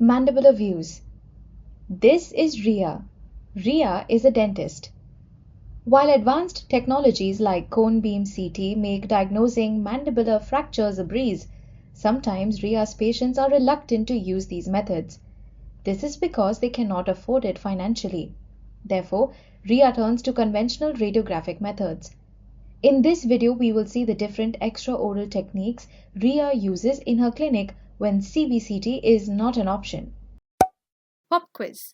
Mandibular views. This is Ria. Ria is a dentist. While advanced technologies like cone beam CT make diagnosing mandibular fractures a breeze, sometimes Ria's patients are reluctant to use these methods. This is because they cannot afford it financially. Therefore, Ria turns to conventional radiographic methods. In this video, we will see the different extraoral techniques Ria uses in her clinic when CBCT is not an option. Pop quiz.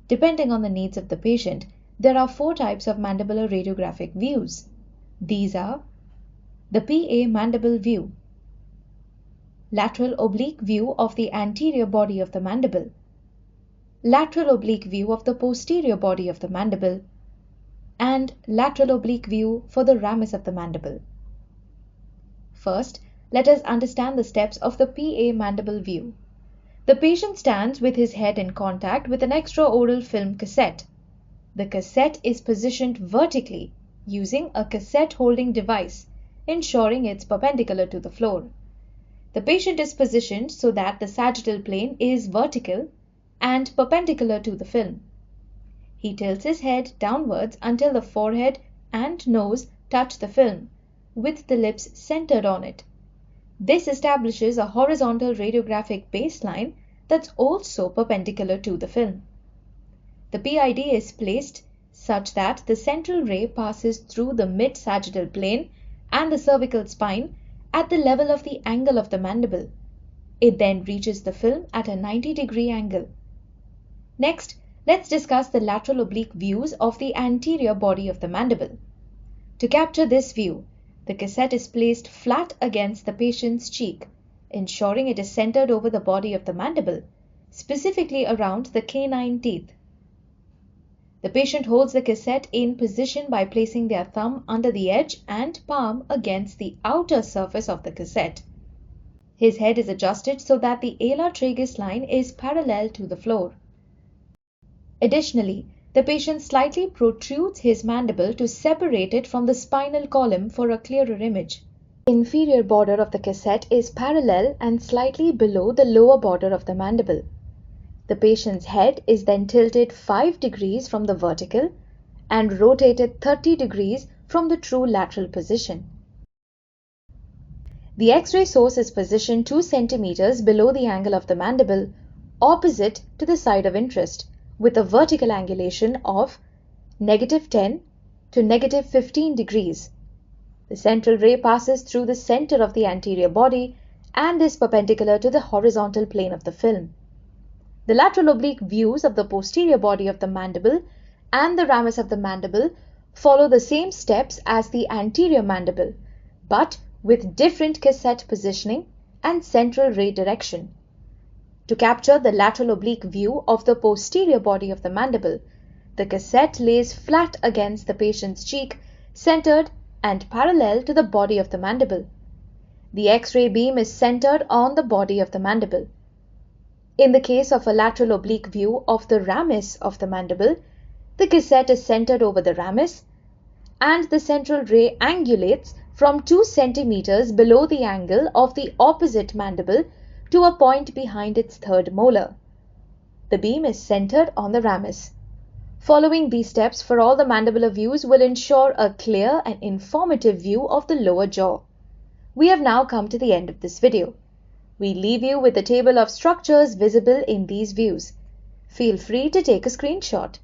Depending on the needs of the patient, there are 4 types of mandibular radiographic views. These are the PA mandible view, lateral oblique view of the anterior body of the mandible, lateral oblique view of the posterior body of the mandible, and lateral oblique view for the ramus of the mandible. First, let us understand the steps of the PA mandible view. The patient stands with his head in contact with an extraoral film cassette. The cassette is positioned vertically using a cassette holding device, ensuring it's perpendicular to the floor. The patient is positioned so that the sagittal plane is vertical and perpendicular to the film. He tilts his head downwards until the forehead and nose touch the film, with the lips centered on it. This establishes a horizontal radiographic baseline that's also perpendicular to the film. The PID is placed such that the central ray passes through the mid-sagittal plane and the cervical spine at the level of the angle of the mandible. It then reaches the film at a 90-degree angle. Next, let's discuss the lateral oblique views of the anterior body of the mandible. To capture this view, the cassette is placed flat against the patient's cheek, ensuring it is centered over the body of the mandible, specifically around the canine teeth. The patient holds the cassette in position by placing their thumb under the edge and palm against the outer surface of the cassette. His head is adjusted so that the alar tragus line is parallel to the floor. Additionally, the patient slightly protrudes his mandible to separate it from the spinal column for a clearer image. The inferior border of the cassette is parallel and slightly below the lower border of the mandible. The patient's head is then tilted 5 degrees from the vertical and rotated 30 degrees from the true lateral position. The X-ray source is positioned 2 cm below the angle of the mandible, opposite to the side of interest, with a vertical angulation of -10 to -15 degrees. The central ray passes through the center of the anterior body and is perpendicular to the horizontal plane of the film. The lateral oblique views of the posterior body of the mandible and the ramus of the mandible follow the same steps as the anterior mandible, but with different cassette positioning and central ray direction. To capture the lateral oblique view of the posterior body of the mandible, the cassette lays flat against the patient's cheek, centered and parallel to the body of the mandible. The X-ray beam is centered on the body of the mandible. In the case of a lateral oblique view of the ramus of the mandible, the cassette is centered over the ramus and the central ray angulates from 2 cm below the angle of the opposite mandible to a point behind its third molar. The beam is centered on the ramus. Following these steps for all the mandibular views will ensure a clear and informative view of the lower jaw. We have now come to the end of this video. We leave you with the table of structures visible in these views. Feel free to take a screenshot.